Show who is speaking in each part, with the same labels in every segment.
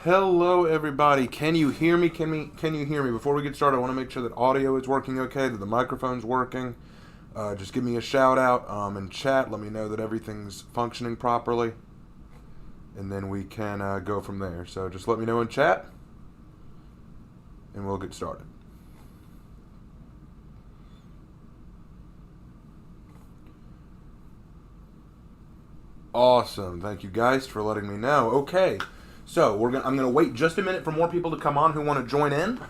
Speaker 1: Hello everybody, can you hear me? Can you hear me? Before we get started, I want to make sure that audio is working okay, that the microphone's working. Just give me a shout out in chat, let me know that everything's functioning properly, and then we can go from there. So just let me know in chat, and we'll get started. Awesome, thank you guys for letting me know. Okay. So I'm gonna wait just a minute for more people to come on who want to join in.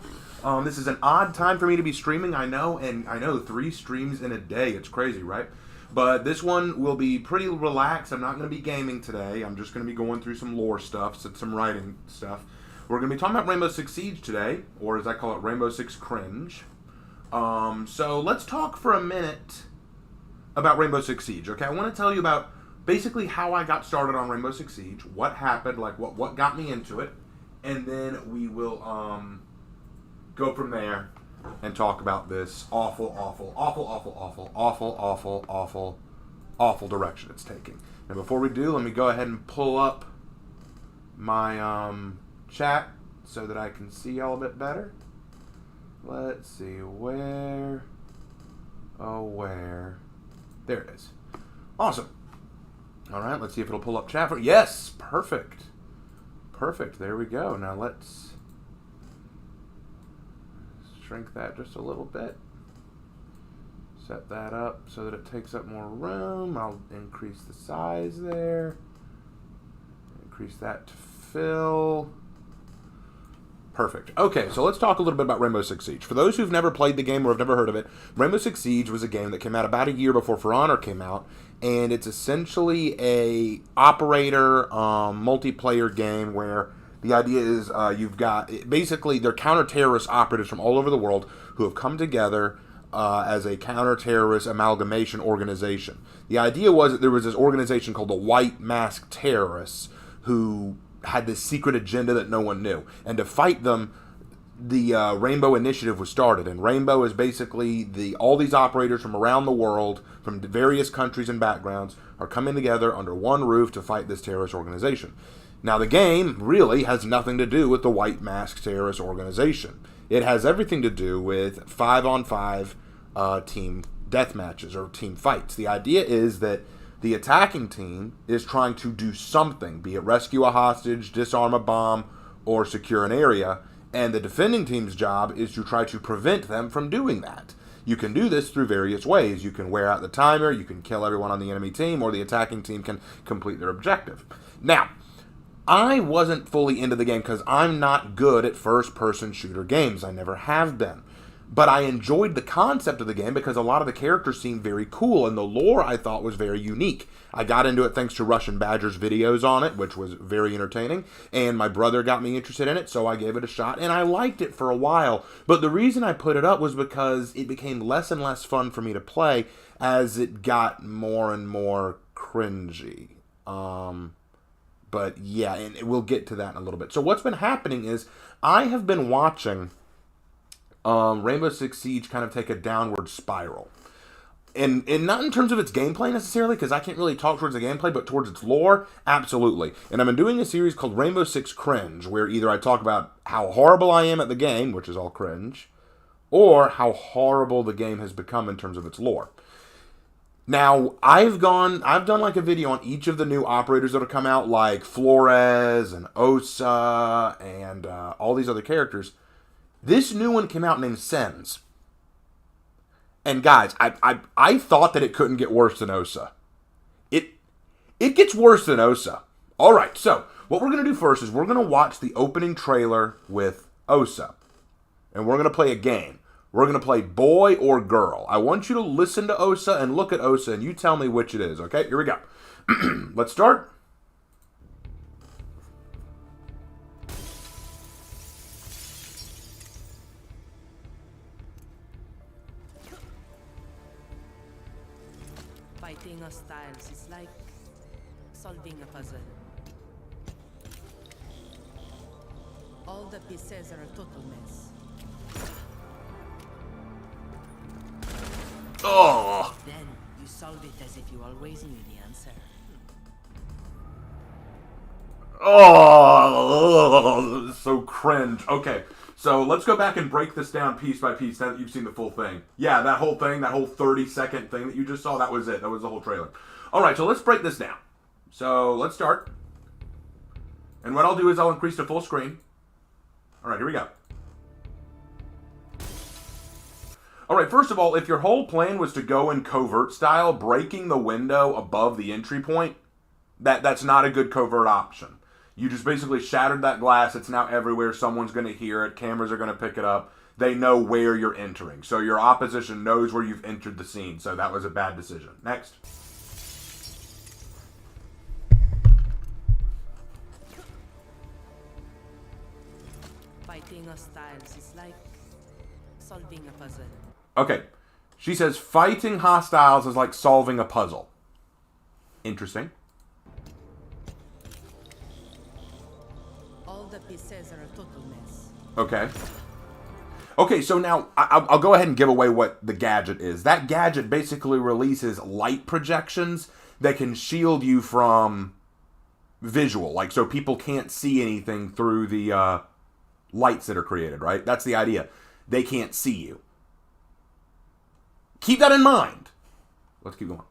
Speaker 1: This is an odd time for me to be streaming, I know, and I know 3 streams in a day. It's crazy, right? But this one will be pretty relaxed. I'm not going to be gaming today. I'm just going to be going through some lore stuff, some writing stuff. We're going to be talking about Rainbow Six Siege today, or as I call it, Rainbow Six Cringe. So let's talk for a minute about Rainbow Six Siege. Okay, I want to tell you about basically how I got started on Rainbow Six Siege, what happened, like what got me into it, and then we will go from there and talk about this awful direction it's taking. And before we do, let me go ahead and pull up my chat so that I can see y'all a bit better. Let's see, where? There it is. Awesome. All right, let's see if it'll pull up chat for. Yes, perfect. There we go. Now let's shrink that just a little bit. Set that up so that it takes up more room. I'll increase the size there. Increase that to fill. Perfect. Okay, so let's talk a little bit about Rainbow Six Siege. For those who've never played the game or have never heard of it, Rainbow Six Siege was a game that came out about a year before For Honor came out, and it's essentially a operator multiplayer game where the idea is you've got basically they're counter-terrorist operatives from all over the world who have come together as a counter-terrorist amalgamation organization. The idea was that there was this organization called the White Mask Terrorists who had this secret agenda that no one knew. And to fight them, the Rainbow Initiative was started. And Rainbow is basically all these operators from around the world, from various countries and backgrounds, are coming together under one roof to fight this terrorist organization. Now, the game really has nothing to do with the White Mask Terrorist Organization. It has everything to do with 5-on-5 team death matches or team fights. The idea is that the attacking team is trying to do something, be it rescue a hostage, disarm a bomb, or secure an area, and the defending team's job is to try to prevent them from doing that. You can do this through various ways. You can wear out the timer, you can kill everyone on the enemy team, or the attacking team can complete their objective. Now, I wasn't fully into the game because I'm not good at first-person shooter games. I never have been. But I enjoyed the concept of the game because a lot of the characters seemed very cool, and the lore I thought was very unique. I got into it thanks to Russian Badger's videos on it, which was very entertaining, and my brother got me interested in it, so I gave it a shot, and I liked it for a while. But the reason I put it up was because it became less and less fun for me to play as it got more and more cringy. But yeah, and we'll get to that in a little bit. So what's been happening is I have been watching Rainbow Six Siege kind of take a downward spiral. And not in terms of its gameplay necessarily, because I can't really talk towards the gameplay, but towards its lore, absolutely. And I've been doing a series called Rainbow Six Cringe, where either I talk about how horrible I am at the game, which is all cringe, or how horrible the game has become in terms of its lore. Now, I've done like a video on each of the new operators that have come out, like Flores and Osa and all these other characters. This new one came out named Sens. And guys, I thought that it couldn't get worse than Osa. It gets worse than Osa. Alright, so what we're going to do first is we're going to watch the opening trailer with Osa. And we're going to play a game. We're going to play boy or girl. I want you to listen to Osa and look at Osa and you tell me which it is, okay? Here we go. Let's start.
Speaker 2: Fighting hostiles is like solving a puzzle. All the pieces are a total mess.
Speaker 1: Oh!
Speaker 2: Then you solve it as if you always knew the answer.
Speaker 1: Oh, so cringe. Okay, so let's go back and break this down piece by piece now that you've seen the full thing. Yeah, that whole thing, that whole 30-second thing that you just saw, that was it. That was the whole trailer. All right, so let's break this down. So let's start. And what I'll do is I'll increase to full screen. All right, here we go. All right, first of all, if your whole plan was to go in covert style, breaking the window above the entry point, that's not a good covert option. You just basically shattered that glass. It's now everywhere. Someone's going to hear it. Cameras are going to pick it up. They know where you're entering. So your opposition knows where you've entered the scene. So that was a bad decision. Next.
Speaker 2: Fighting hostiles is like solving a puzzle.
Speaker 1: Okay. She says fighting hostiles is like solving a puzzle. Interesting.
Speaker 2: All the pieces are a total mess.
Speaker 1: Okay. Okay, so now I'll go ahead and give away what the gadget is. That gadget basically releases light projections that can shield you from visual. Like, so people can't see anything through the lights that are created, right? That's the idea. They can't see you. Keep that in mind. Let's keep going.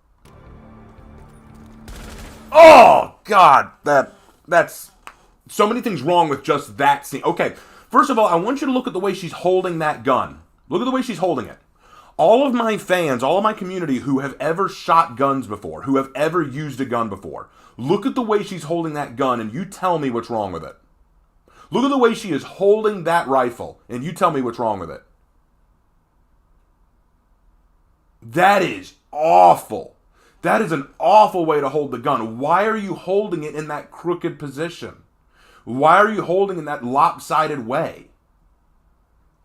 Speaker 1: Oh, God. That's... So many things wrong with just that scene. Okay, first of all, I want you to look at the way she's holding that gun. Look at the way she's holding it. All of my fans, all of my community who have ever shot guns before, who have ever used a gun before, look at the way she's holding that gun and you tell me what's wrong with it. Look at the way she is holding that rifle and you tell me what's wrong with it. That is awful. That is an awful way to hold the gun. Why are you holding it in that crooked position? Why are you holding in that lopsided way?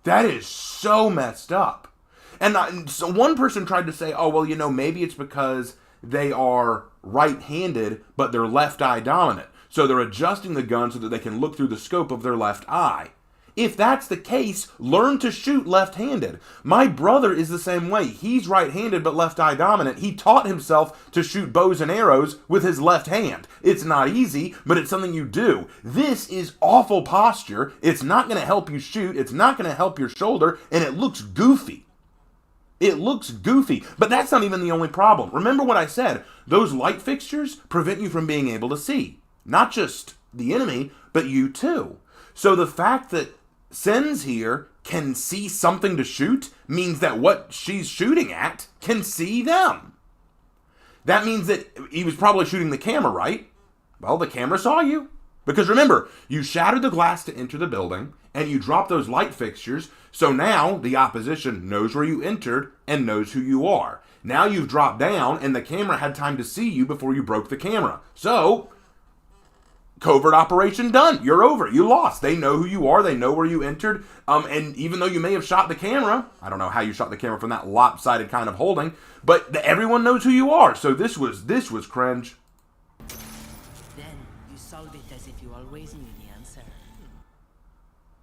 Speaker 1: That is so messed up. And so one person tried to say, oh, well, you know, maybe it's because they are right-handed, but they're left eye dominant. So they're adjusting the gun so that they can look through the scope of their left eye. If that's the case, learn to shoot left-handed. My brother is the same way. He's right-handed but left eye dominant. He taught himself to shoot bows and arrows with his left hand. It's not easy, but it's something you do. This is awful posture. It's not going to help you shoot. It's not going to help your shoulder, and it looks goofy. It looks goofy, but that's not even the only problem. Remember what I said. Those light fixtures prevent you from being able to see. Not just the enemy, but you too. So the fact that Sens here can see something to shoot means that what she's shooting at can see them. That means that he was probably shooting the camera, right? Well, the camera saw you. Because remember, you shattered the glass to enter the building, and you dropped those light fixtures, so now the opposition knows where you entered and knows who you are. Now you've dropped down, and the camera had time to see you before you broke the camera. So, covert operation done. You're over. You lost. They know who you are. They know where you entered. And even though you may have shot the camera, I don't know how you shot the camera from that lopsided kind of holding, but everyone knows who you are. So this was cringe.
Speaker 2: Then you solve it as if you always knew the answer.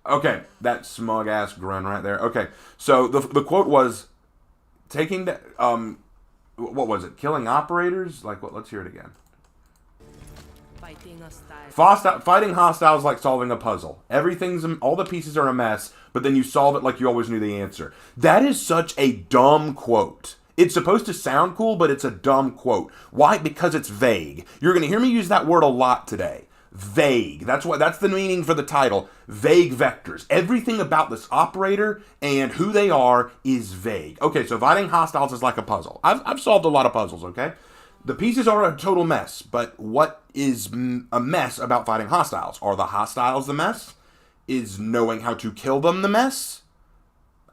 Speaker 1: Okay, that smug ass grin right there. Okay, so the quote was taking the what was it? Killing operators? Like what? Let's hear it again. Fighting hostiles like solving a puzzle. All the pieces are a mess, but then you solve it like you always knew the answer. That is such a dumb quote. It's supposed to sound cool, but it's a dumb quote. Why? Because it's vague. You're going to hear me use that word a lot today. Vague. That's the meaning for the title. Vague vectors. Everything about this operator and who they are is vague. Okay, so fighting hostiles is like a puzzle. I've solved a lot of puzzles, okay? The pieces are a total mess, but what is a mess about fighting hostiles? Are the hostiles the mess? Is knowing how to kill them the mess?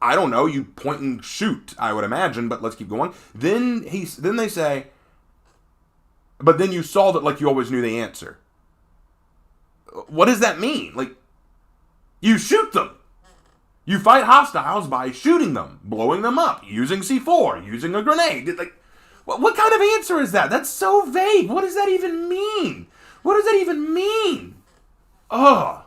Speaker 1: I don't know. You point and shoot, I would imagine, but let's keep going. Then they say, but then you solve it like you always knew the answer. What does that mean? Like, you shoot them. You fight hostiles by shooting them, blowing them up, using C4, using a grenade. Like, what kind of answer is that? That's so vague. What does that even mean? What does that even mean? Ugh.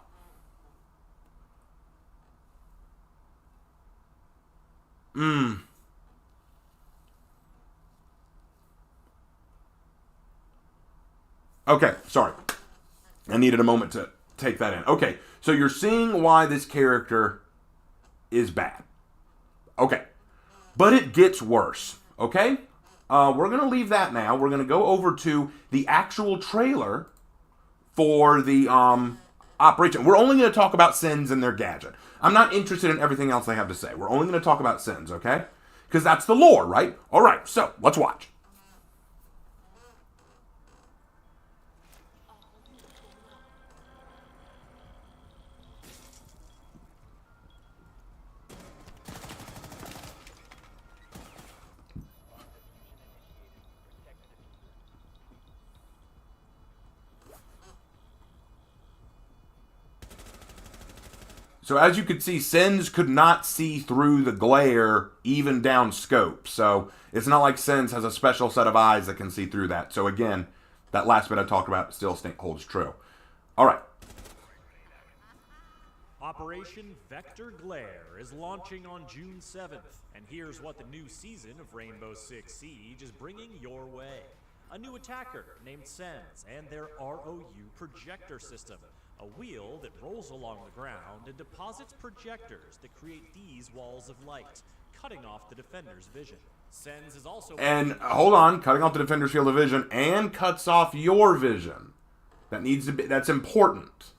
Speaker 1: Okay, sorry. I needed a moment to take that in. Okay, so you're seeing why this character is bad. Okay, but it gets worse. Okay, we're gonna leave that now. We're gonna go over to the actual trailer for the operation. We're only gonna talk about Sens and their gadget. I'm not interested in everything else they have to say. We're only gonna talk about Sens, okay? Because that's the lore, right? All right, so let's watch. So as you could see, Sens could not see through the glare even down scope. So it's not like Sens has a special set of eyes that can see through that. So again, that last bit I talked about still holds true. All right.
Speaker 3: Operation Vector Glare is launching on June 7th, and here's what the new season of Rainbow Six Siege is bringing your way. A new attacker named Sens and their ROU projector system, a wheel that rolls along the ground and deposits projectors that create these walls of light, cutting off the defender's vision. Sens is also...
Speaker 1: And hold on, cutting off the defender's field of vision and cuts off your vision. That needs to be, that's important.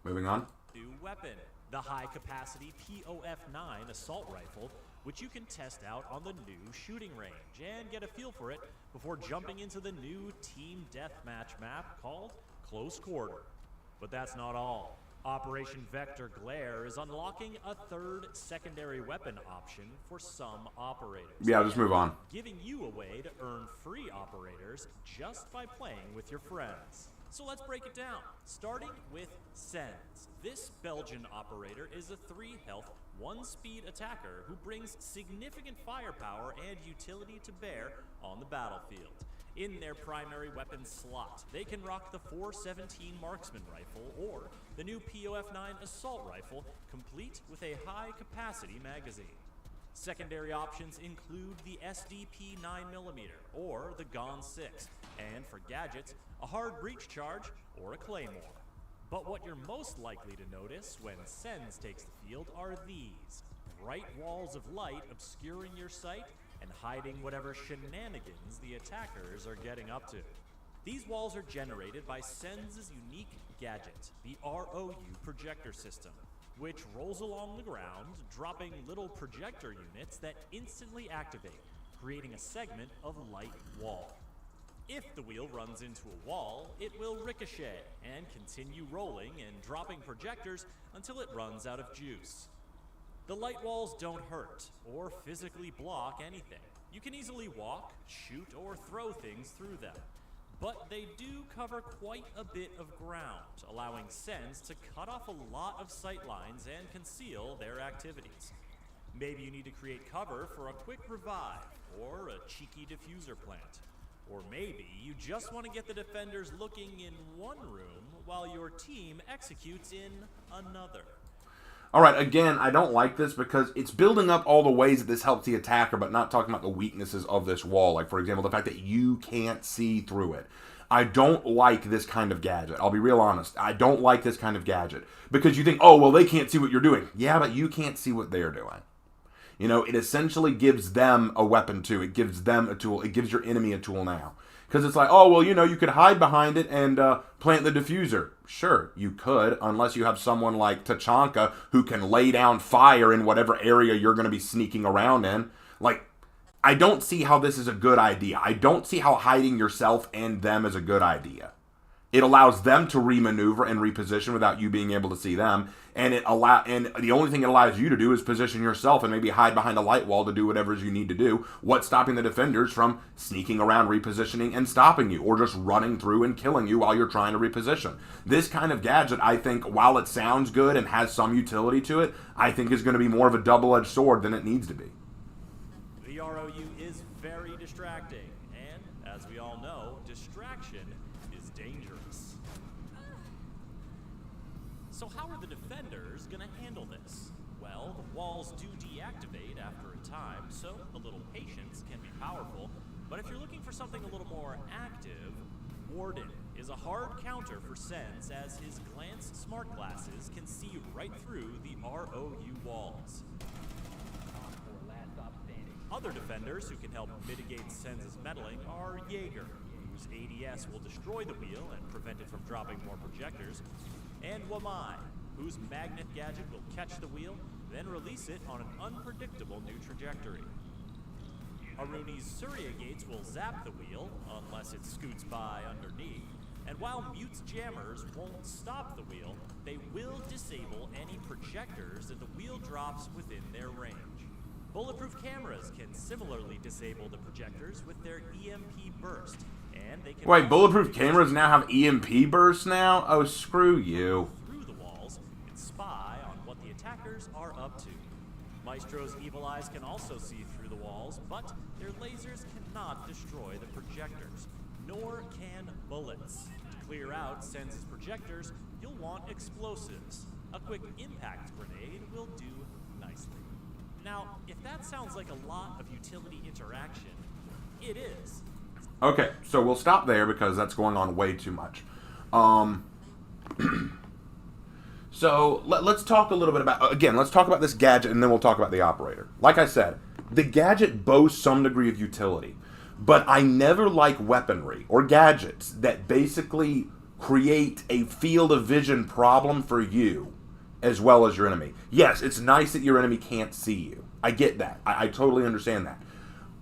Speaker 1: Moving on.
Speaker 3: New weapon, the high-capacity POF-9 assault rifle, which you can test out on the new shooting range and get a feel for it before jumping into the new team deathmatch map called Close Quarter. But that's not all. Operation Vector Glare is unlocking a third secondary weapon option for some operators.
Speaker 1: Yeah, just move on.
Speaker 3: Giving you a way to earn free operators just by playing with your friends. So let's break it down, starting with Sens. This Belgian operator is a 3-health, 1-speed attacker who brings significant firepower and utility to bear on the battlefield. In their primary weapon slot, they can rock the 417 Marksman Rifle or the new POF-9 Assault Rifle, complete with a high-capacity magazine. Secondary options include the SDP 9mm or the GON 6, and for gadgets, a hard breach charge or a claymore. But what you're most likely to notice when Sens takes the field are these: bright walls of light obscuring your sight and hiding whatever shenanigans the attackers are getting up to. These walls are generated by Sens' unique gadget, the ROU projector system, which rolls along the ground, dropping little projector units that instantly activate, creating a segment of light wall. If the wheel runs into a wall, it will ricochet and continue rolling and dropping projectors until it runs out of juice. The light walls don't hurt or physically block anything. You can easily walk, shoot, or throw things through them. But they do cover quite a bit of ground, allowing Sens to cut off a lot of sight lines and conceal their activities. Maybe you need to create cover for a quick revive or a cheeky diffuser plant. Or maybe you just want to get the defenders looking in one room while your team executes in another.
Speaker 1: All right, again, I don't like this because it's building up all the ways that this helps the attacker, but not talking about the weaknesses of this wall. Like, for example, the fact that you can't see through it. I don't like this kind of gadget. I'll be real honest. I don't like this kind of gadget. Because you think, oh, well, they can't see what you're doing. Yeah, but you can't see what they're doing. You know, it essentially gives them a weapon too. It gives them a tool. It gives your enemy a tool now. Because it's like, oh, well, you know, you could hide behind it and plant the diffuser. Sure, you could, unless you have someone like Tachanka who can lay down fire in whatever area you're going to be sneaking around in. Like, I don't see how this is a good idea. I don't see how hiding yourself and them is a good idea. It allows them to remaneuver and reposition without you being able to see them. And the only thing it allows you to do is position yourself and maybe hide behind a light wall to do whatever you need to do. What's stopping the defenders from sneaking around, repositioning, and stopping you, or just running through and killing you while you're trying to reposition? This kind of gadget, I think, while it sounds good and has some utility to it, I think is going to be more of a double-edged sword than it needs to be.
Speaker 3: The ROU is very distracting, and as we all know, distraction is dangerous. So how are the defenders going to handle this? Well, the walls do deactivate after a time, so a little patience can be powerful. But if you're looking for something a little more active, Warden is a hard counter for Sens, as his glance smart glasses can see right through the ROU walls. Other defenders who can help mitigate Sens' meddling are Jaeger, whose ADS will destroy the wheel and prevent it from dropping more projectors, and Wamai, whose magnet gadget will catch the wheel, then release it on an unpredictable new trajectory. Aruni's Surya gates will zap the wheel, unless it scoots by underneath, and while Mute's jammers won't stop the wheel, they will disable any projectors that the wheel drops within their range. Bulletproof cameras can similarly disable the projectors with their EMP burst, and they can...
Speaker 1: Wait, bulletproof cameras now have EMP bursts now? Oh, screw you.
Speaker 3: ...through the walls and spy on what the attackers are up to. Maestro's evil eyes can also see through the walls, but their lasers cannot destroy the projectors, nor can bullets. To clear out Sens' projectors, you'll want explosives. A quick impact grenade will do nicely. Now, if that sounds like a lot of utility interaction, it is.
Speaker 1: Okay, so we'll stop there because that's going on way too much. So let's talk a little bit about, again, let's talk about this gadget and then we'll talk about the operator. Like I said, the gadget boasts some degree of utility, but I never like weaponry or gadgets that basically create a field of vision problem for you as well as your enemy. Yes, it's nice that your enemy can't see you. I get that. I totally understand that.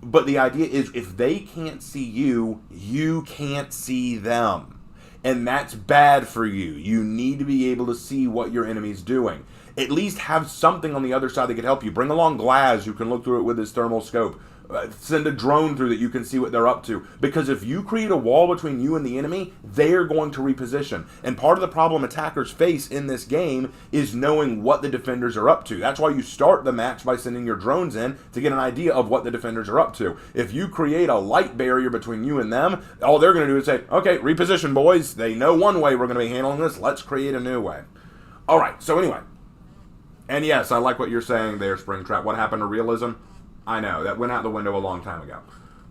Speaker 1: But the idea is if they can't see you, you can't see them. And that's bad for you. You need to be able to see what your enemy's doing. At least have something on the other side that could help you. Bring along Glaz who can look through it with his thermal scope. Send a drone through that you can see what they're up to. Because if you create a wall between you and the enemy, they're going to reposition. And part of the problem attackers face in this game is knowing what the defenders are up to. That's why you start the match by sending your drones in to get an idea of what the defenders are up to. If you create a light barrier between you and them, all they're going to do is say, okay, reposition, boys. They know one way we're going to be handling this. Let's create a new way. All right, so anyway. And yes, I like what you're saying there, Springtrap. What happened to realism? I know, that went out the window a long time ago.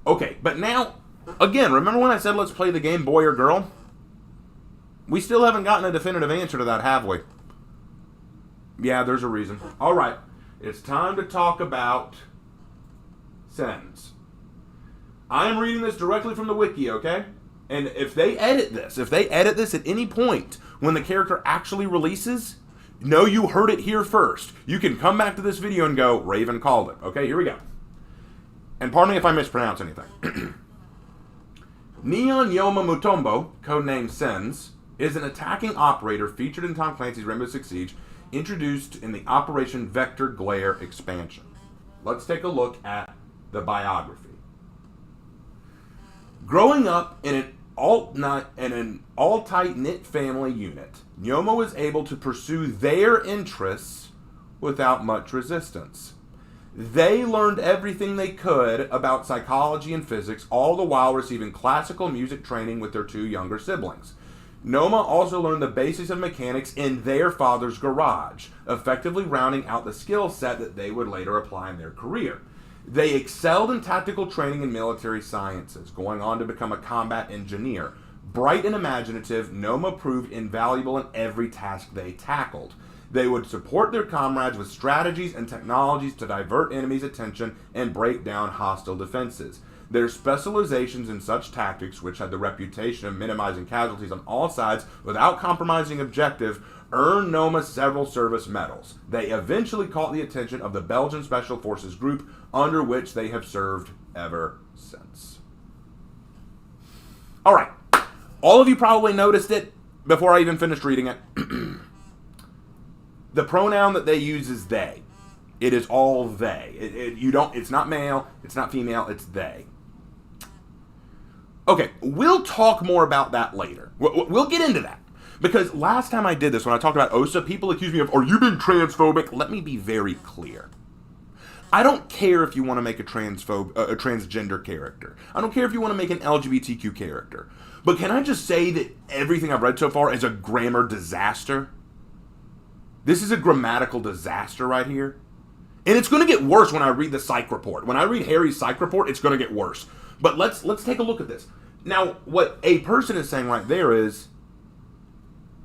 Speaker 1: Okay, but now, again, remember when I said let's play the game boy or girl? We still haven't gotten a definitive answer to that, have we? Yeah, there's a reason. All right, it's time to talk about Sens. I'm reading this directly from the wiki, okay? And if they edit this at any point when the character actually releases, no, you heard it here first. You can come back to this video and go, Raven called it. Okay, here we go. And pardon me if I mispronounce anything. Neon Yoma Mutombo, codenamed Sens, is an attacking operator featured in Tom Clancy's Rainbow Six Siege, introduced in the Operation Vector Glare expansion. Let's take a look at the biography. Growing up in an all tight-knit family unit, Nyoma was able to pursue their interests without much resistance. They learned everything they could about psychology and physics, all the while receiving classical music training with their two younger siblings. Noma also learned the basics of mechanics in their father's garage, effectively rounding out the skill set that they would later apply in their career. They excelled in tactical training and military sciences, going on to become a combat engineer. Bright and imaginative, Noma proved invaluable in every task they tackled. They would support their comrades with strategies and technologies to divert enemies' attention and break down hostile defenses. Their specializations in such tactics, which had the reputation of minimizing casualties on all sides without compromising objective, earned Noma several service medals. They eventually caught the attention of the Belgian Special Forces group, under which they have served ever since. All right. All of you probably noticed it before I even finished reading it. The pronoun that they use is they. It is all they. It's not male, it's not female, it's they. Okay, we'll talk more about that later. We'll get into that. Because last time I did this, when I talked about Osa, people accused me of, are you being transphobic? Let me be very clear. I don't care if you want to make a transgender character. I don't care if you want to make an LGBTQ character. But can I just say that everything I've read so far is a grammar disaster? This is a grammatical disaster right here. And it's going to get worse when I read the psych report. When I read Harry's psych report, it's going to get worse. But let's take a look at this. Now, what a person is saying right there is,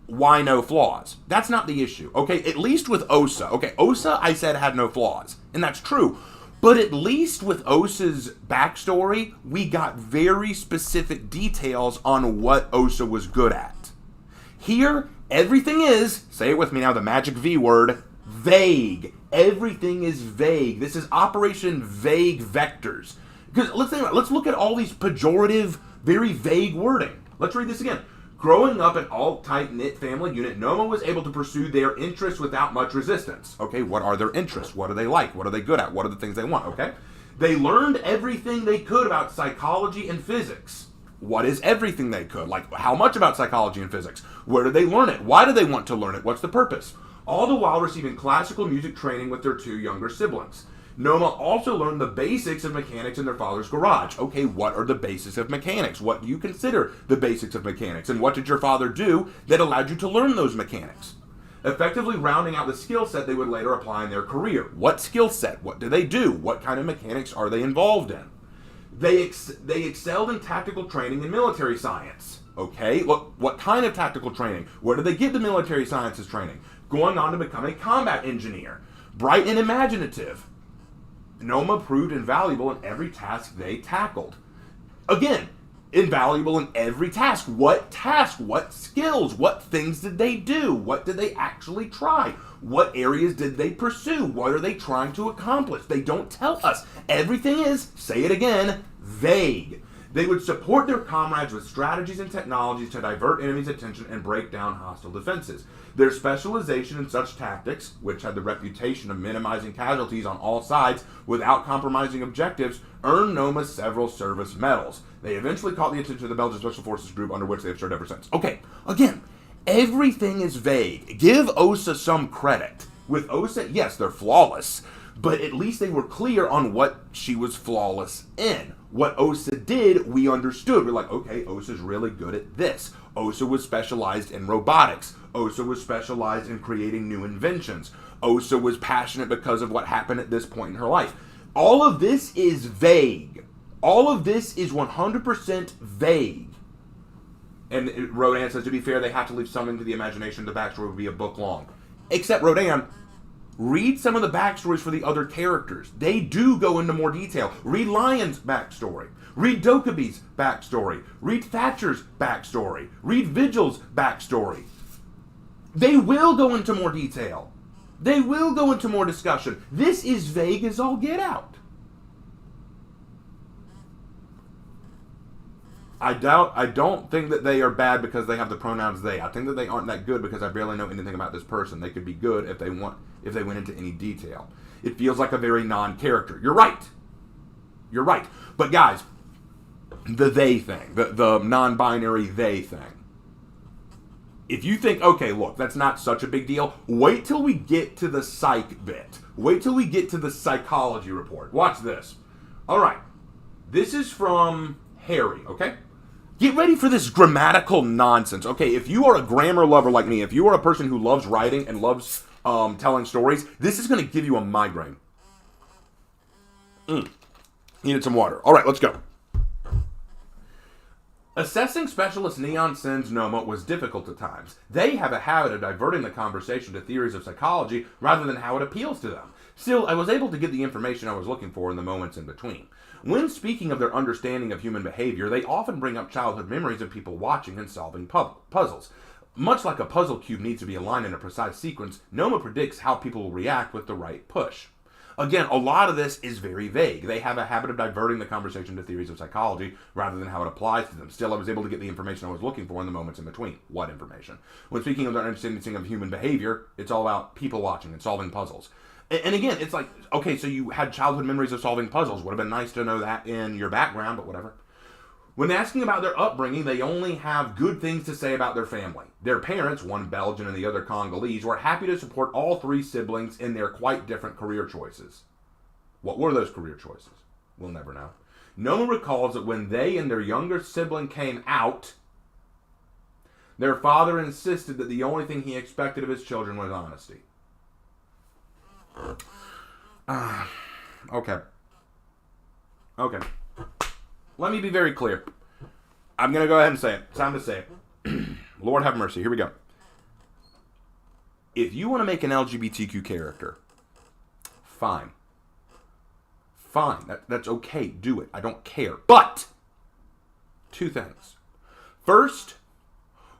Speaker 1: why no flaws? That's not the issue. Okay, at least with Osa. Okay, Osa, I said, had no flaws. And that's true. But at least with Osa's backstory, we got very specific details on what Osa was good at. Here, everything is, say it with me now, the magic V word, vague. Everything is vague. This is Operation Vague Vectors. Because let's think about it. Let's look at all these pejorative, very vague wording. Let's read this again. Growing up an all-tight-knit family unit, Noma was able to pursue their interests without much resistance. Okay, what are their interests? What do they like? What are they good at? What are the things they want? Okay? They learned everything they could about psychology and physics. What is everything they could? Like, how much about psychology and physics? Where did they learn it? Why do they want to learn it? What's the purpose? All the while receiving classical music training with their 2 younger siblings. Noma also learned the basics of mechanics in their father's garage. Okay, what are the basics of mechanics? What do you consider the basics of mechanics? And what did your father do that allowed you to learn those mechanics? Effectively rounding out the skill set they would later apply in their career. What skill set? What do they do? What kind of mechanics are they involved in? They excelled in tactical training and military science. Okay, what kind of tactical training? Where do they get the military sciences training? Going on to become a combat engineer. Bright and imaginative. Noma proved invaluable in every task they tackled. Again, invaluable in every task. What task? What skills? What things did they do? What did they actually try? What areas did they pursue? What are they trying to accomplish? They don't tell us. Everything is, say it again, vague. They would support their comrades with strategies and technologies to divert enemies' attention and break down hostile defenses. Their specialization in such tactics, which had the reputation of minimizing casualties on all sides without compromising objectives, earned Noma several service medals. They eventually caught the attention of the Belgian Special Forces group, under which they have served ever since. Okay, again, everything is vague. Give Osa some credit. With Osa, yes, they're flawless, but at least they were clear on what she was flawless in. What Osa did, we understood. We're like, okay, Osa's really good at this. Osa was specialized in robotics. Osa was specialized in creating new inventions. Osa was passionate because of what happened at this point in her life. All of this is vague. All of this is 100% vague. And Rodan says, to be fair, they have to leave something to the imagination. The backstory would be a book long. Except, Rodan, read some of the backstories for the other characters. They do go into more detail. Read Lion's backstory. Read Dokubi's backstory. Read Thatcher's backstory. Read Vigil's backstory. They will go into more detail. They will go into more discussion. This is vague as all get out. I don't think that they are bad because they have the pronouns they. I think that they aren't that good because I barely know anything about this person. They could be good if they went into any detail. It feels like a very non-character. You're right. You're right. But guys, the they thing, the non-binary they thing. If you think, okay, look, that's not such a big deal, wait till we get to the psych bit. Wait till we get to the psychology report. Watch this. All right. This is from Harry, okay? Get ready for this grammatical nonsense. Okay, if you are a grammar lover like me, if you are a person who loves writing and loves telling stories, this is going to give you a migraine. Needed some water. All right, let's go. Assessing specialist Neon Sens Noma was difficult at times. They have a habit of diverting the conversation to theories of psychology rather than how it appeals to them. Still, I was able to get the information I was looking for in the moments in between. When speaking of their understanding of human behavior, they often bring up childhood memories of people watching and solving puzzles. Much like a puzzle cube needs to be aligned in a precise sequence, Noma predicts how people will react with the right push. Again, a lot of this is very vague. They have a habit of diverting the conversation to theories of psychology rather than how it applies to them. Still, I was able to get the information I was looking for in the moments in between. What information? When speaking of their understanding of human behavior, it's all about people watching and solving puzzles. And again, it's like, okay, so you had childhood memories of solving puzzles. Would have been nice to know that in your background, but whatever. When asking about their upbringing, they only have good things to say about their family. Their parents, one Belgian and the other Congolese, were happy to support all 3 siblings in their quite different career choices. What were those career choices? We'll never know. Noma recalls that when they and their younger sibling came out, their father insisted that the only thing he expected of his children was honesty. Okay. Let me be very clear. I'm going to go ahead and say it. Time to say it. Lord have mercy. Here we go. If you want to make an LGBTQ character, fine. Fine. That's okay. Do it. I don't care. But, two things. First,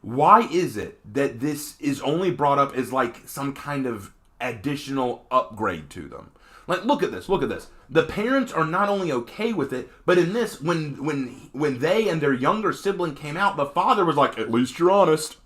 Speaker 1: why is it that this is only brought up as like some kind of additional upgrade to them? Like, look at this. Look at this. The parents are not only okay with it, but in this, when they and their younger sibling came out, the father was like, at least you're honest.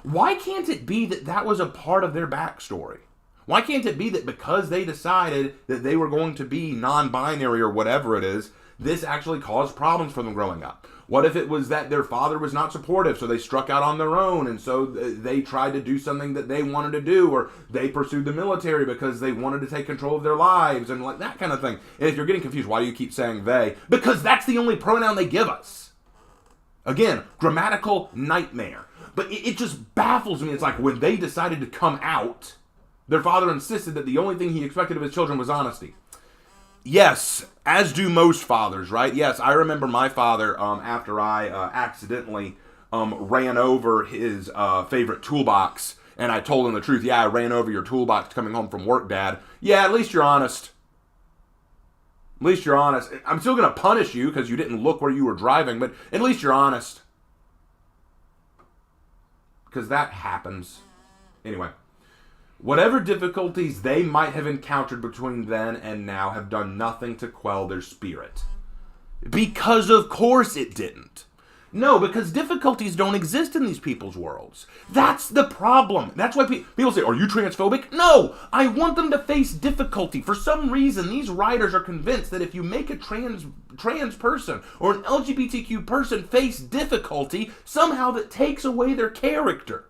Speaker 1: Why can't it be that that was a part of their backstory? Why can't it be that because they decided that they were going to be non-binary or whatever it is, this actually caused problems for them growing up? What if it was that their father was not supportive, so they struck out on their own, and so they tried to do something that they wanted to do, or they pursued the military because they wanted to take control of their lives, and like that kind of thing. And if you're getting confused, why do you keep saying they? Because that's the only pronoun they give us. Again, grammatical nightmare. But it just baffles me. It's like when they decided to come out, their father insisted that the only thing he expected of his children was honesty. Yes, as do most fathers, right? Yes, I remember my father, after I accidentally ran over his favorite toolbox, and I told him the truth. Yeah, I ran over your toolbox coming home from work, Dad. Yeah, at least you're honest. At least you're honest. I'm still going to punish you because you didn't look where you were driving, but at least you're honest. Because that happens. Anyway. Whatever difficulties they might have encountered between then and now have done nothing to quell their spirit. Because of course it didn't. No, because difficulties don't exist in these people's worlds. That's the problem. That's why people say, are you transphobic? No, I want them to face difficulty. For some reason, these writers are convinced that if you make a trans person or an LGBTQ person face difficulty, somehow that takes away their character.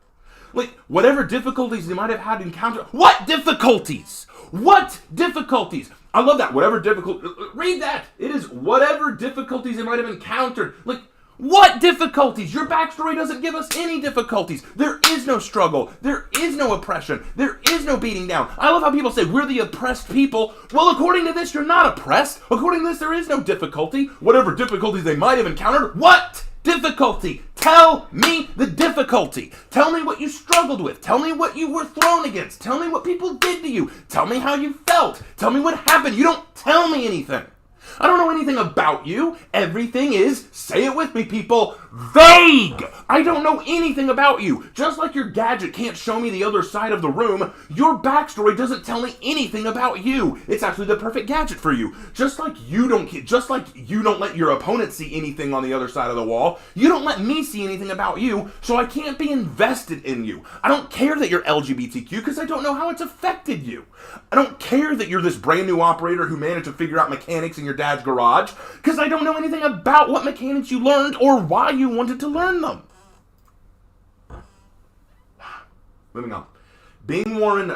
Speaker 1: Like, whatever difficulties they might have had to encounter. What difficulties? What difficulties? I love that. Whatever difficulty. Read that. It is whatever difficulties they might have encountered. Like, what difficulties? Your backstory doesn't give us any difficulties. There is no struggle. There is no oppression. There is no beating down. I love how people say, we're the oppressed people. Well, according to this, you're not oppressed. According to this, there is no difficulty. Whatever difficulties they might have encountered. What difficulty? Tell me the difficulty. Tell me what you struggled with. Tell me what you were thrown against. Tell me what people did to you. Tell me how you felt. Tell me what happened. You don't tell me anything. I don't know anything about you. Everything is, say it with me, people, vague. I don't know anything about you. Just like your gadget can't show me the other side of the room, your backstory doesn't tell me anything about you. It's actually the perfect gadget for you. Just like you don't let your opponent see anything on the other side of the wall, you don't let me see anything about you, so I can't be invested in you. I don't care that you're LGBTQ because I don't know how it's affected you. I don't care that you're this brand new operator who managed to figure out mechanics in your dad's garage because I don't know anything about what mechanics you learned or why you wanted to learn them. Moving on. Being Mormon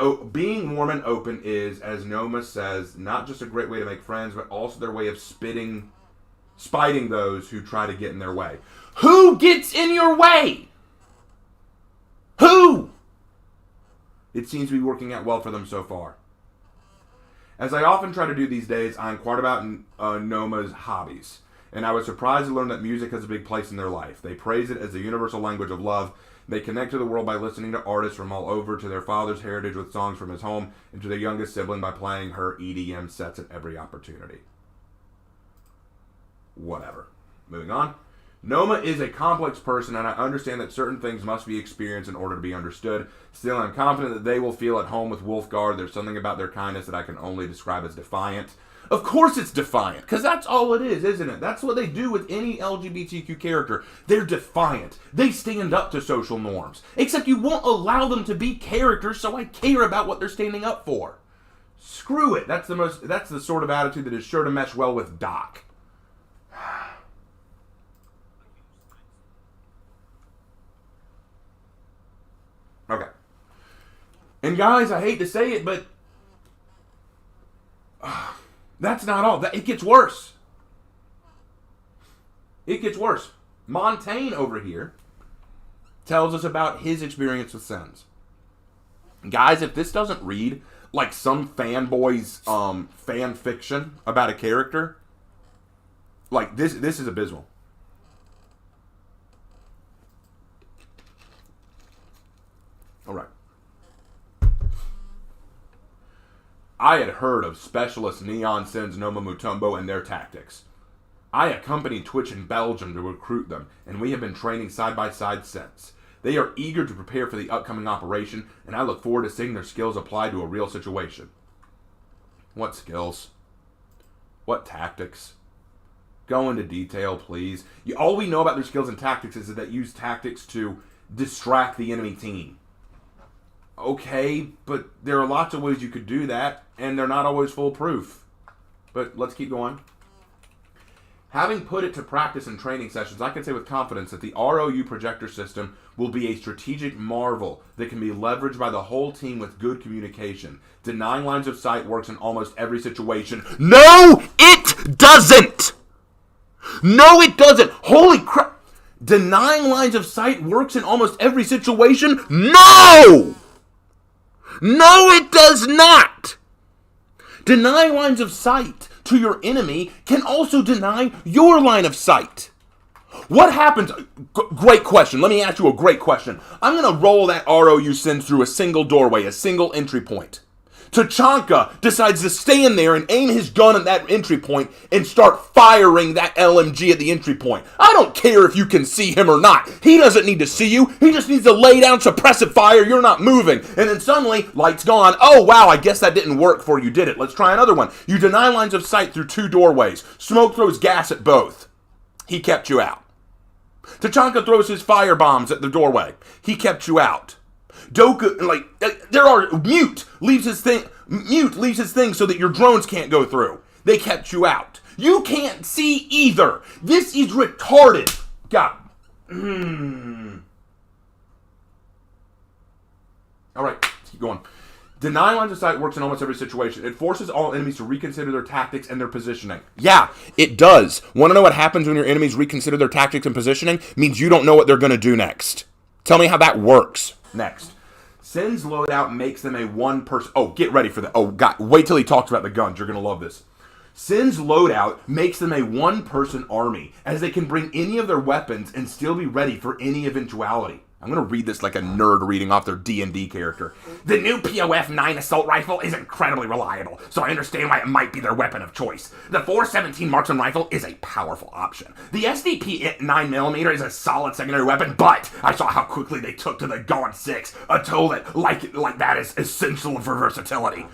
Speaker 1: open is, as Noma says, not just a great way to make friends, but also their way of spiting those who try to get in their way. Who gets in your way? Who? It seems to be working out well for them so far. As I often try to do these days, I inquired about Noma's hobbies, and I was surprised to learn that music has a big place in their life. They praise it as the universal language of love. They connect to the world by listening to artists from all over, to their father's heritage with songs from his home, and to their youngest sibling by playing her EDM sets at every opportunity. Whatever. Moving on. Noma is a complex person, and I understand that certain things must be experienced in order to be understood. Still, I'm confident that they will feel at home with Wolfguard. There's something about their kindness that I can only describe as defiant. Of course it's defiant, because that's all it is, isn't it? That's what they do with any LGBTQ character. They're defiant. They stand up to social norms. Except you won't allow them to be characters, so I care about what they're standing up for. Screw it. That's the sort of attitude that is sure to mesh well with Doc. Okay. And guys, I hate to say it, but that's not all. It gets worse. It gets worse. Montaigne over here tells us about his experience with Sens. Guys, if this doesn't read like some fanboy's fan fiction about a character, like this is abysmal. I had heard of Specialist Neon, Sens, Noma Mutombo, and their tactics. I accompanied Twitch in Belgium to recruit them, and we have been training side by side since. They are eager to prepare for the upcoming operation, and I look forward to seeing their skills applied to a real situation. What skills? What tactics? Go into detail, please. All we know about their skills and tactics is that they use tactics to distract the enemy team. Okay, but there are lots of ways you could do that, and they're not always foolproof. But let's keep going. Having put it to practice in training sessions, I can say with confidence that the ROU projector system will be a strategic marvel that can be leveraged by the whole team with good communication. Denying lines of sight works in almost every situation. No, it doesn't! No, it doesn't! Holy crap! Denying lines of sight works in almost every situation? No! No, it does not! Denying lines of sight to your enemy can also deny your line of sight. What happens? Great question. Let me ask you a great question. I'm going to roll that ROU Sens through a single doorway, a single entry point. Tachanka decides to stand there and aim his gun at that entry point and start firing that LMG at the entry point. I don't care if you can see him or not. He doesn't need to see you. He just needs to lay down suppressive fire. You're not moving. And then suddenly, lights gone. Oh, wow, I guess that didn't work for you, did it? Let's try another one. You deny lines of sight through two doorways. Smoke throws gas at both. He kept you out. Tachanka throws his fire bombs at the doorway. He kept you out. Doku, Mute leaves his thing so that your drones can't go through. They kept you out. You can't see either. This is retarded. God. All right, let's keep going. Denying lines of sight works in almost every situation. It forces all enemies to reconsider their tactics and their positioning. Yeah, it does. Want to know what happens when your enemies reconsider their tactics and positioning? It means you don't know what they're going to do next. Tell me how that works. Next. Sens loadout makes them a one-person... Oh, get ready for that. Oh, God, wait till he talks about the guns. You're going to love this. Sens loadout makes them a one-person army, as they can bring any of their weapons and still be ready for any eventuality. I'm going to read this like a nerd reading off their D&D character. The new POF 9 assault rifle is incredibly reliable, so I understand why it might be their weapon of choice. The 417 marksman rifle is a powerful option. The SDP 9mm is a solid secondary weapon, but I saw how quickly they took to the Gaunt 6, a tool that, like that, is essential for versatility.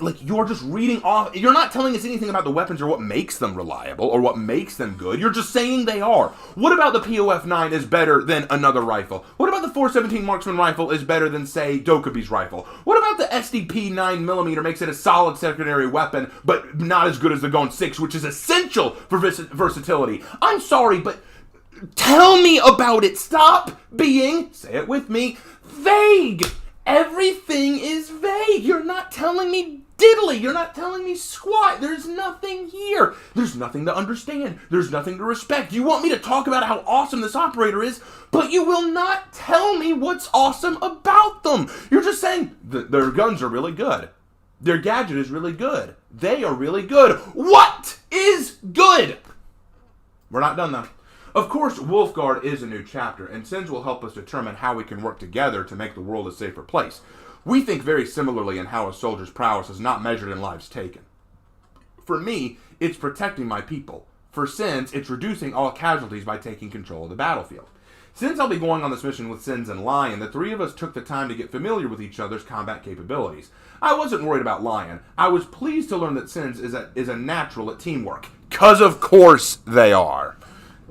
Speaker 1: Like, you're just reading off. You're not telling us anything about the weapons or what makes them reliable or what makes them good. You're just saying they are. What about the POF 9 is better than another rifle? What about the 417 marksman rifle is better than, say, Dokubi's rifle? What about the SDP 9mm makes it a solid secondary weapon, but not as good as the Gon 6, which is essential for versatility? I'm sorry, but tell me about it. Stop being, say it with me, vague. Everything is vague. You're not telling me diddly. You're not telling me squat. There's nothing here. There's nothing to understand. There's nothing to respect. You want me to talk about how awesome this operator is, but you will not tell me what's awesome about them. You're just saying their guns are really good. Their gadget is really good. They are really good. What is good? We're not done though. Of course, Wolfguard is a new chapter, and Sens will help us determine how we can work together to make the world a safer place. We think very similarly in how a soldier's prowess is not measured in lives taken. For me, it's protecting my people. For Sens, it's reducing all casualties by taking control of the battlefield. Since I'll be going on this mission with Sens and Lion, the three of us took the time to get familiar with each other's combat capabilities. I wasn't worried about Lion. I was pleased to learn that Sens is a natural at teamwork. 'Cause of course they are.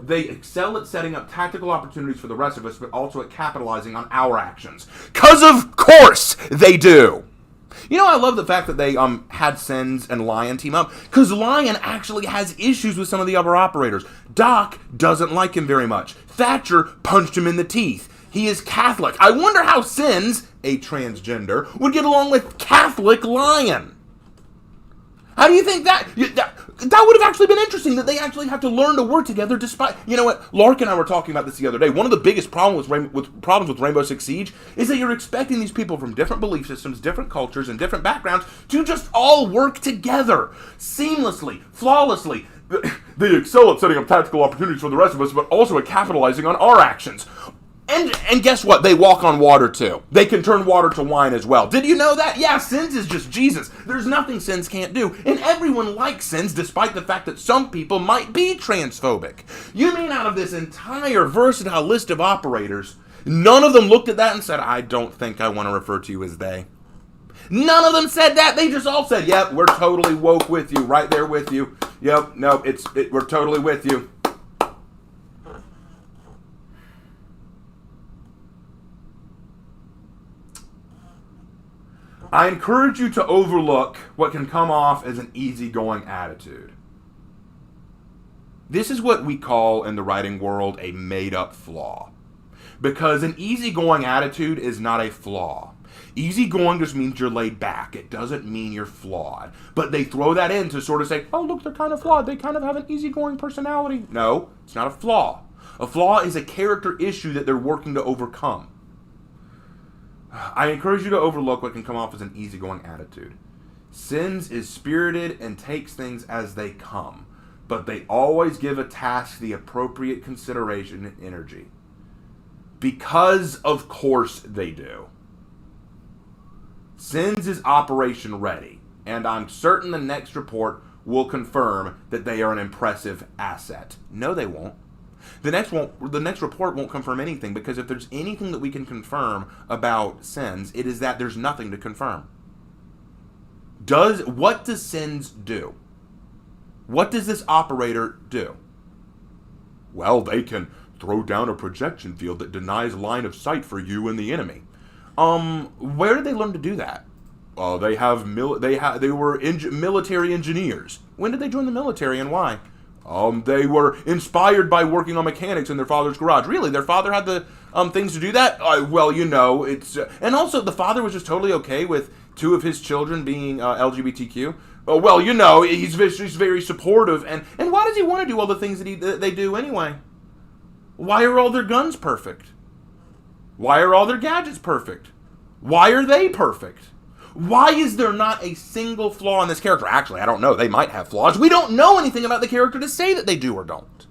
Speaker 1: They excel at setting up tactical opportunities for the rest of us, but also at capitalizing on our actions. 'Cause of course they do! You know, I love the fact that they had Sens and Lion team up, because Lion actually has issues with some of the other operators. Doc doesn't like him very much. Thatcher punched him in the teeth. He is Catholic. I wonder how Sens, a transgender, would get along with Catholic Lion. How do you think that would have actually been interesting, that they actually have to learn to work together despite... You know what? Lark and I were talking about this the other day. One of the biggest problems with Rainbow Six Siege is that you're expecting these people from different belief systems, different cultures, and different backgrounds to just all work together seamlessly, flawlessly. They excel at setting up tactical opportunities for the rest of us, but also at capitalizing on our actions. And guess what? They walk on water too. They can turn water to wine as well. Did you know that? Yeah, Sens is just Jesus. There's nothing Sens can't do. And everyone likes Sens despite the fact that some people might be transphobic. You mean out of this entire versatile list of operators, none of them looked at that and said, I don't think I want to refer to you as they. None of them said that. They just all said, yep, we're totally woke with you. Right there with you. Yep, no, we're totally with you. I encourage you to overlook what can come off as an easygoing attitude. This is what we call in the writing world a made-up flaw. Because an easygoing attitude is not a flaw. Easygoing just means you're laid back. It doesn't mean you're flawed. But they throw that in to sort of say, oh, look, they're kind of flawed. They kind of have an easygoing personality. No, it's not a flaw. A flaw is a character issue that they're working to overcome. I encourage you to overlook what can come off as an easygoing attitude. Sens is spirited and takes things as they come, but they always give a task the appropriate consideration and energy. Because, of course, they do. Sens is operation ready, and I'm certain the next report will confirm that they are an impressive asset. No, they won't. The next report won't confirm anything, because if there's anything that we can confirm about Sens, it is that there's nothing to confirm. What does Sens do? What does this operator do? Well, they can throw down a projection field that denies line of sight for you and the enemy. Where did they learn to do that? They were military engineers. When did they join the military and why? They were inspired by working on mechanics in their father's garage. Really? Their father had the things to do that? Well, you know, it's... and also, the father was just totally okay with two of his children being LGBTQ. Oh, well, you know, he's very supportive. And why does he want to do all the things that they do anyway? Why are all their guns perfect? Why are all their gadgets perfect? Why are they perfect? Why is there not a single flaw in this character? Actually, I don't know. They might have flaws. We don't know anything about the character to say that they do or don't.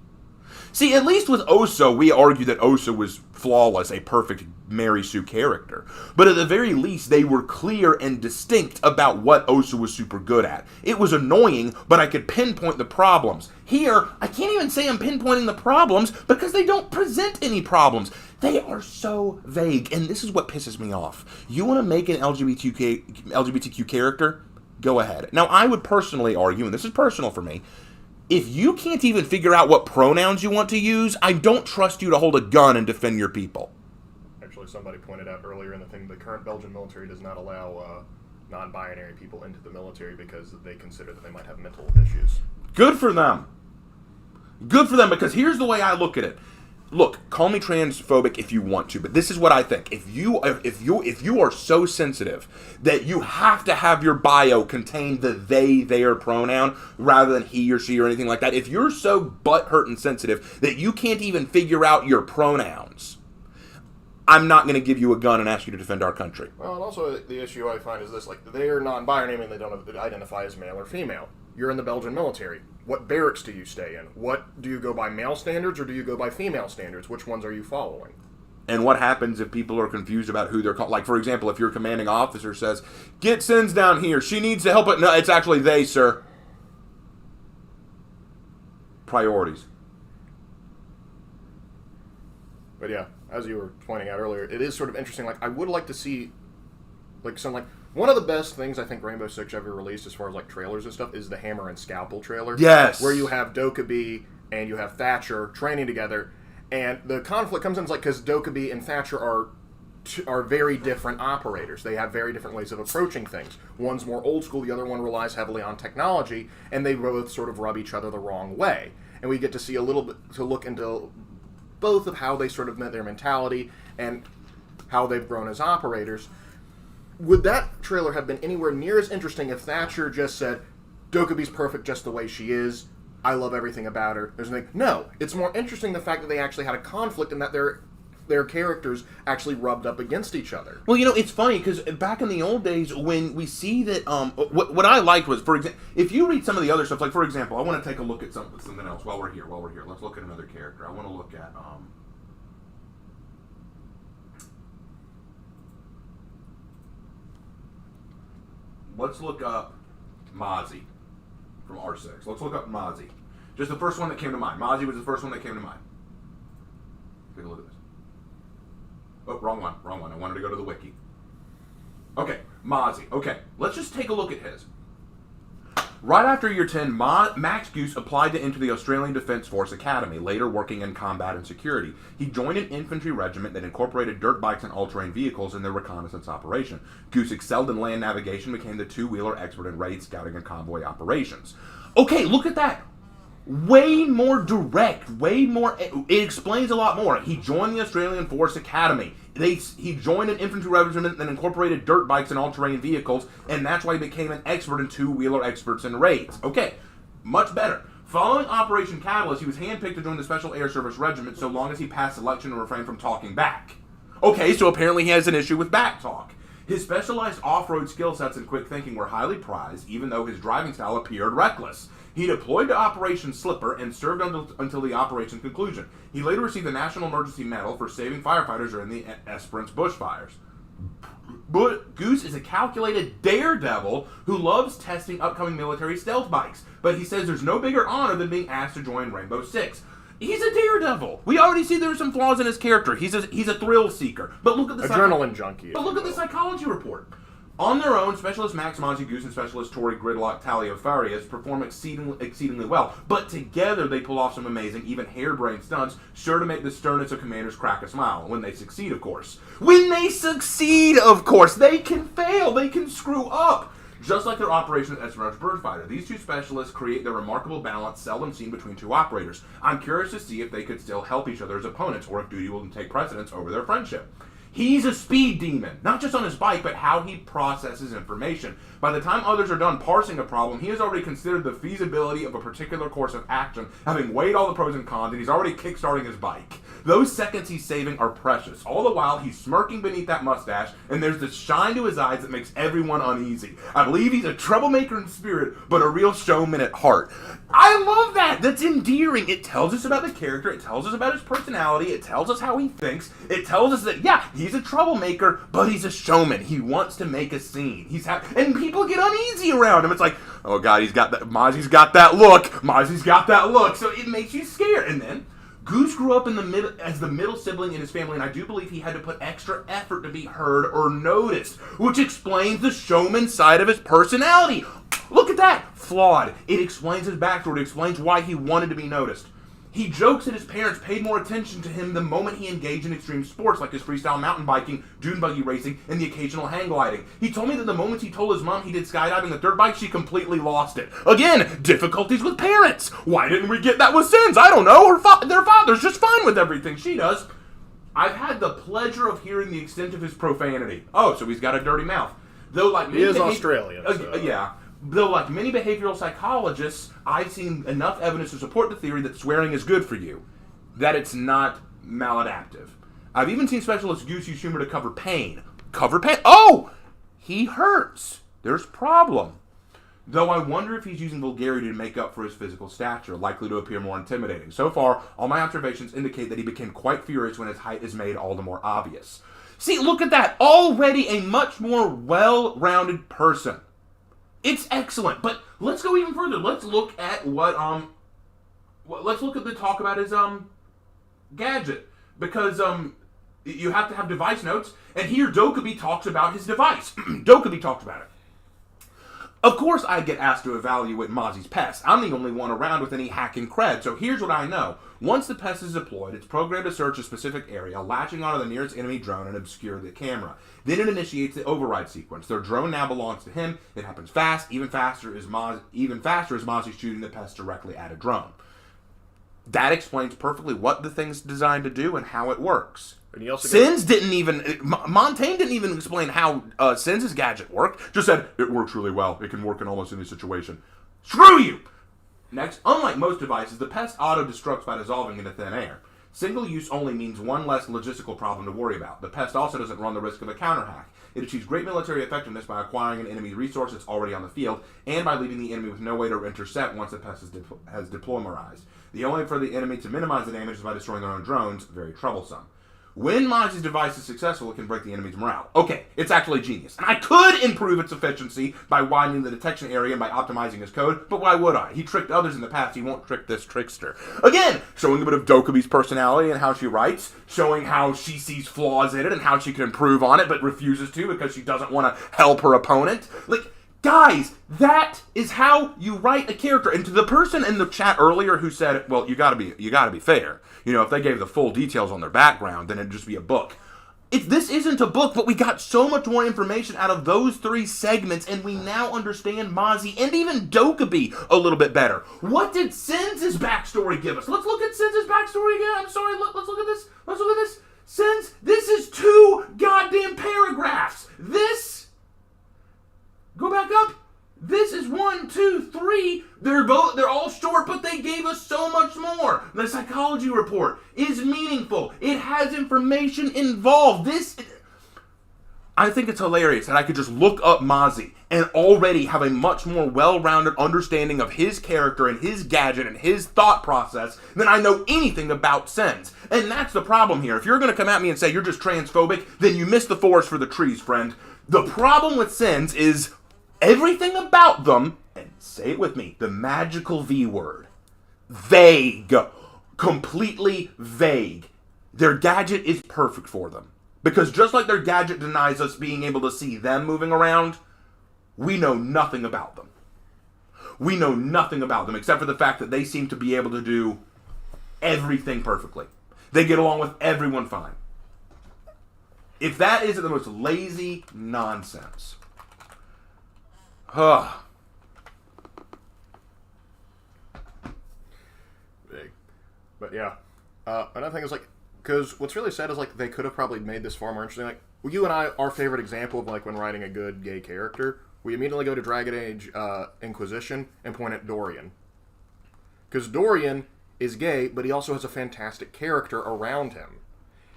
Speaker 1: See, at least with Osa, we argue that Osa was flawless, a perfect Mary Sue character. But at the very least, they were clear and distinct about what Osa was super good at. It was annoying, but I could pinpoint the problems. Here, I can't even say I'm pinpointing the problems because they don't present any problems. They are so vague, and this is what pisses me off. You want to make an LGBTQ character? Go ahead. Now, I would personally argue, and this is personal for me, if you can't even figure out what pronouns you want to use, I don't trust you to hold a gun and defend your people.
Speaker 4: Actually, somebody pointed out earlier in the thing, the current Belgian military does not allow non-binary people into the military because they consider that they might have mental issues.
Speaker 1: Good for them. Good for them, because here's the way I look at it. Look, call me transphobic if you want to, but this is what I think. If you are so sensitive that you have to have your bio contain the they/their pronoun rather than he or she or anything like that, if you're so butthurt and sensitive that you can't even figure out your pronouns, I'm not going to give you a gun and ask you to defend our country.
Speaker 4: Well, and also the issue I find is this, like, they're non-binary, I mean, they don't identify as male or female. You're in the Belgian military. What barracks do you stay in? What do you go by male standards or do you go by female standards? Which ones are you following?
Speaker 1: And what happens if people are confused about who they're called? Like, for example, if your commanding officer says, "Get Sens down here. She needs to help." No, it's actually they, sir. Priorities.
Speaker 4: But yeah, as you were pointing out earlier, it is sort of interesting. Like, I would like to see, like, one of the best things I think Rainbow Six ever released as far as, like, trailers and stuff is the Hammer and Scalpel trailer.
Speaker 1: Yes!
Speaker 4: Where you have Dokkaebi and you have Thatcher training together, and the conflict comes in, like, because Dokkaebi and Thatcher are very different operators. They have very different ways of approaching things. One's more old school, the other one relies heavily on technology, and they both sort of rub each other the wrong way. And we get to see a little bit, to look into both of how they sort of met their mentality and how they've grown as operators. Would that trailer have been anywhere near as interesting if Thatcher just said, Dokkaebi's perfect just the way she is, I love everything about her? There's nothing. No, it's more interesting the fact that they actually had a conflict and that their characters actually rubbed up against each other.
Speaker 1: Well, you know, it's funny, because back in the old days, when we see that, what I liked was, for example, if you read some of the other stuff, like, for example, I want to take a look at something else while we're here. Let's look at another character. I want to look at, let's look up Mozzie from R6. Let's look up Mozzie. Just the first one that came to mind. Mozzie was the first one that came to mind. Take a look at this. Oh, wrong one. I wanted to go to the wiki. Okay, Mozzie. Okay, let's just take a look at his. Right after year 10, Max Goose applied to enter the Australian Defence Force Academy, later working in combat and security. He joined an infantry regiment that incorporated dirt bikes and all-terrain vehicles in their reconnaissance operation. Goose excelled in land navigation and became the two-wheeler expert in raid, scouting, and convoy operations. Okay, look at that. Way more direct, it explains a lot more. He joined the Australian Force Academy. He joined an infantry regiment that incorporated dirt bikes and all-terrain vehicles, and that's why he became an expert in two-wheeler experts in raids. Okay, much better. Following Operation Catalyst, he was handpicked to join the Special Air Service Regiment so long as he passed selection and refrained from talking back. Okay, so apparently he has an issue with back talk. His specialized off-road skill sets and quick thinking were highly prized, even though his driving style appeared reckless. He deployed to Operation Slipper and served until the operation's conclusion. He later received the National Emergency Medal for saving firefighters during the Esperance bushfires. But Goose is a calculated daredevil who loves testing upcoming military stealth bikes, but he says there's no bigger honor than being asked to join Rainbow Six. He's a daredevil. We already see there's some flaws in his character. He's a thrill seeker. But look at the
Speaker 4: adrenaline junkie.
Speaker 1: But look at the psychology report. On their own, Specialist Max Mozzie Goose and Specialist Tori Gridlock Taliofarias perform exceedingly well, but together they pull off some amazing, even harebrained stunts, sure to make the sternest of commanders crack a smile. When they succeed, of course. When they succeed, of course! They can fail! They can screw up! Just like their Operation Esperance Birdfighter, these two specialists create their remarkable balance seldom seen between two operators. I'm curious to see if they could still help each other as opponents, or if duty will take precedence over their friendship. He's a speed demon, not just on his bike, but how he processes information. By the time others are done parsing a problem, he has already considered the feasibility of a particular course of action, having weighed all the pros and cons, and he's already kickstarting his bike. Those seconds he's saving are precious. All the while, he's smirking beneath that mustache, and there's this shine to his eyes that makes everyone uneasy. I believe he's a troublemaker in spirit, but a real showman at heart. I love that! That's endearing. It tells us about the character, it tells us about his personality, it tells us how he thinks, it tells us that, yeah, he's a troublemaker, but he's a showman. He wants to make a scene. And people get uneasy around him. It's like, oh god, Mozzie's got that look. So it makes you scared. And then Goose grew up as the middle sibling in his family, and I do believe he had to put extra effort to be heard or noticed, which explains the showman side of his personality. Look at that! Flawed. It explains his backstory. It explains why he wanted to be noticed. He jokes that his parents paid more attention to him the moment he engaged in extreme sports like his freestyle mountain biking, dune buggy racing, and the occasional hang gliding. He told me that the moment he told his mom he did skydiving and dirt bike, she completely lost it. Again, difficulties with parents. Why didn't we get that with Sens? I don't know. Their father's just fine with everything. She does. I've had the pleasure of hearing the extent of his profanity. Oh, so he's got a dirty mouth. Though, like
Speaker 4: he is Australian. So.
Speaker 1: Yeah. Though, like many behavioral psychologists, I've seen enough evidence to support the theory that swearing is good for you, that it's not maladaptive. I've even seen Specialist Goose use humor to cover pain. Cover pain? Oh! He hurts. There's problem. Though I wonder if he's using vulgarity to make up for his physical stature, likely to appear more intimidating. So far, all my observations indicate that he became quite furious when his height is made all the more obvious. See, look at that! Already a much more well-rounded person. It's excellent, but let's go even further. Let's look at let's look at the talk about his Gadget, because you have to have device notes, and here Dokubi talks about his device. Dokubi talks about it. Of course, I get asked to evaluate Mozzie's pest. I'm the only one around with any hacking cred, so here's what I know. Once the pest is deployed, it's programmed to search a specific area, latching onto the nearest enemy drone and obscure the camera. Then it initiates the override sequence. Their drone now belongs to him. It happens fast. Even faster as Mozzie's shooting the pest directly at a drone. That explains perfectly what the thing's designed to do and how it works. Montaigne didn't even explain how Sens' gadget worked. Just said, it works really well. It can work in almost any situation. Screw you! Next, unlike most devices, the pest auto-destructs by dissolving into thin air. Single use only means one less logistical problem to worry about. The pest also doesn't run the risk of a counter-hack. It achieves great military effectiveness by acquiring an enemy resource that's already on the field, and by leaving the enemy with no way to intercept once the pest has deploymerized. The only way for the enemy to minimize the damage is by destroying their own drones, very troublesome. When Mozzie's device is successful, it can break the enemy's morale. Okay, it's actually genius. And I could improve its efficiency by widening the detection area and by optimizing his code, but why would I? He tricked others in the past, he won't trick this trickster. Again, showing a bit of Dokubi's personality and how she writes, showing how she sees flaws in it and how she can improve on it, but refuses to because she doesn't want to help her opponent. Like, guys, that is how you write a character. And to the person in the chat earlier who said, well, you gotta be fair. You know, if they gave the full details on their background, then it'd just be a book. This isn't a book, but we got so much more information out of those 3 segments, and we now understand Mozzie and even Dokubi a little bit better. What did Sens' backstory give us? Let's look at Sens' backstory again. I'm sorry, let's look at this. Let's look at this. Sens, this is 2 goddamn paragraphs. This, go back up. This is 1, 2, 3. They're all short, but they gave us so much more. The psychology report is meaningful. It has information involved. I think it's hilarious that I could just look up Mozzie and already have a much more well-rounded understanding of his character and his gadget and his thought process than I know anything about Sens. And that's the problem here. If you're going to come at me and say you're just transphobic, then you miss the forest for the trees, friend. The problem with Sens is everything about them, and say it with me, the magical V word, vague, completely vague. Their gadget is perfect for them. Because just like their gadget denies us being able to see them moving around, we know nothing about them. We know nothing about them except for the fact that they seem to be able to do everything perfectly. They get along with everyone fine. If that isn't the most lazy nonsense.
Speaker 4: Big. But yeah. Another thing is like, because what's really sad is like they could have probably made this far more interesting. Like, you and I, our favorite example of like when writing a good gay character, we immediately go to Dragon Age Inquisition and point at Dorian. Because Dorian is gay, but he also has a fantastic character around him.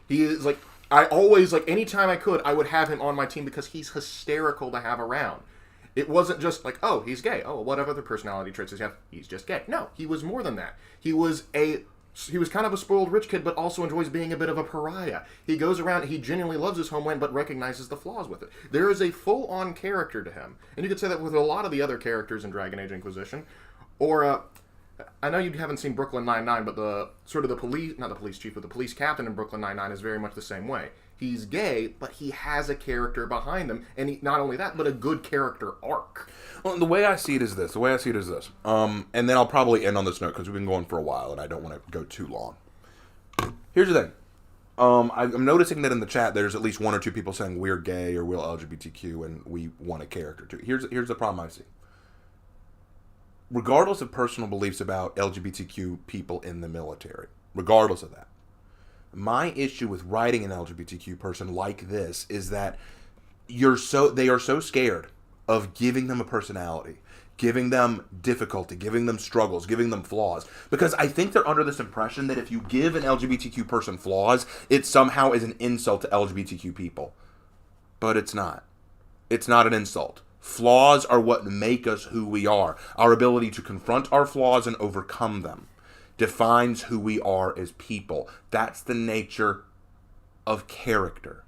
Speaker 4: He is like, I always, like, anytime I could, I would have him on my team because he's hysterical to have around. It wasn't just like, oh, he's gay. Oh, what other personality traits does he have? He's just gay. No, he was more than that. He was kind of a spoiled rich kid, but also enjoys being a bit of a pariah. He goes around, he genuinely loves his homeland, but recognizes the flaws with it. There is a full-on character to him. And you could say that with a lot of the other characters in Dragon Age Inquisition. Or, I know you haven't seen Brooklyn Nine-Nine, but the police captain in Brooklyn Nine-Nine is very much the same way. He's gay, but he has a character behind him, and not only that, but a good character arc.
Speaker 1: Well, the way I see it is this. And then I'll probably end on this note because we've been going for a while, and I don't want to go too long. Here's the thing. I'm noticing that in the chat, there's at least 1 or 2 people saying we're gay or we're LGBTQ, and we want a character too. Here's the problem I see. Regardless of personal beliefs about LGBTQ people in the military, regardless of that, my issue with writing an LGBTQ person like this is that they are so scared of giving them a personality, giving them difficulty, giving them struggles, giving them flaws. Because I think they're under this impression that if you give an LGBTQ person flaws, it somehow is an insult to LGBTQ people. But it's not. It's not an insult. Flaws are what make us who we are. Our ability to confront our flaws and overcome them defines who we are as people. That's the nature of character.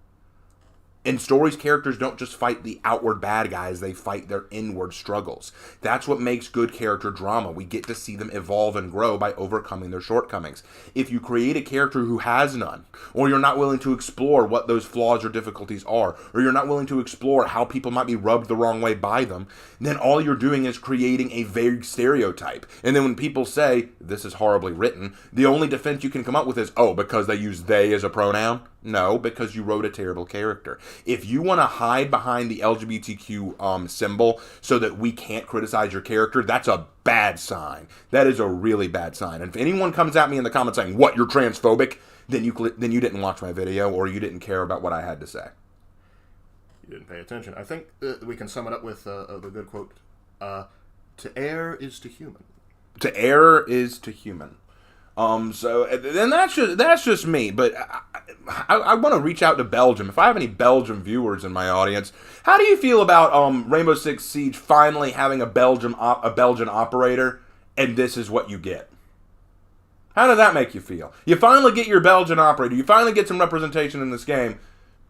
Speaker 1: In stories, characters don't just fight the outward bad guys, they fight their inward struggles. That's what makes good character drama. We get to see them evolve and grow by overcoming their shortcomings. If you create a character who has none, or you're not willing to explore what those flaws or difficulties are, or you're not willing to explore how people might be rubbed the wrong way by them, then all you're doing is creating a vague stereotype. And then when people say, this is horribly written, the only defense you can come up with is, oh, because they use they as a pronoun? No, because you wrote a terrible character. If you want to hide behind the LGBTQ symbol so that we can't criticize your character, that's a bad sign. That is a really bad sign. And if anyone comes at me in the comments saying, what, you're transphobic, then you didn't watch my video or you didn't care about what I had to say.
Speaker 4: You didn't pay attention. I think we can sum it up with the good quote, to err is to human.
Speaker 1: To err is to human. So, and that's just me, but I want to reach out to Belgium. If I have any Belgium viewers in my audience, how do you feel about Rainbow Six Siege finally having a Belgian operator, and this is what you get? How does that make you feel? You finally get your Belgian operator. You finally get some representation in this game,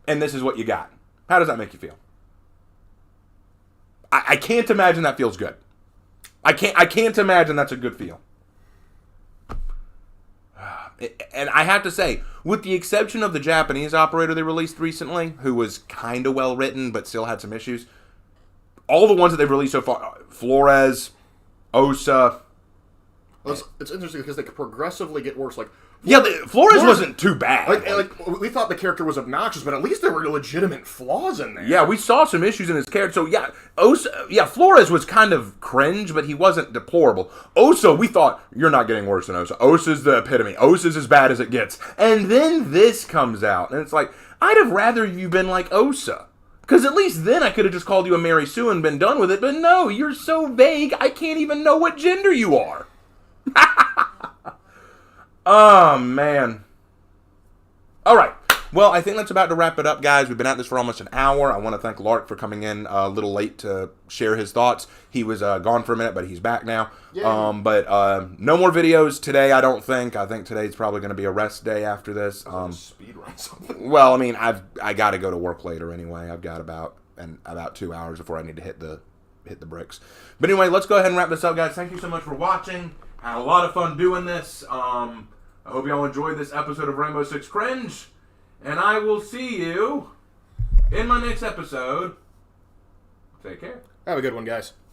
Speaker 1: and this is what you got. How does that make you feel? I can't imagine that feels good. I can't imagine that's a good feel. And I have to say, with the exception of the Japanese operator they released recently, who was kind of well written but still had some issues, all the ones that they've released so far, Flores, Osa.
Speaker 4: Well, it's interesting because they progressively get worse. Like,
Speaker 1: Flores wasn't too bad.
Speaker 4: Like we thought the character was obnoxious, but at least there were legitimate flaws in there.
Speaker 1: Yeah, we saw some issues in his character. So Flores was kind of cringe, but he wasn't deplorable. Osa, we thought, you're not getting worse than Osa. Osa's the epitome. Osa's as bad as it gets. And then this comes out, and it's like, I'd have rather you been like Osa. Because at least then I could have just called you a Mary Sue and been done with it. But no, you're so vague, I can't even know what gender you are. Oh, man. All right. Well, I think that's about to wrap it up, guys. We've been at this for almost an hour. I want to thank Lark for coming in a little late to share his thoughts. He was gone for a minute, but he's back now. But no more videos today, I don't think. I think today's probably going to be a rest day after this.
Speaker 4: Speed run something.
Speaker 1: Well, I mean, I got to go to work later anyway. I've got about 2 hours before I need to hit the bricks. But anyway, let's go ahead and wrap this up, guys. Thank you so much for watching. Had a lot of fun doing this. I hope y'all enjoyed this episode of Rainbow Six Cringe. And I will see you in my next episode. Take care.
Speaker 4: Have a good one, guys.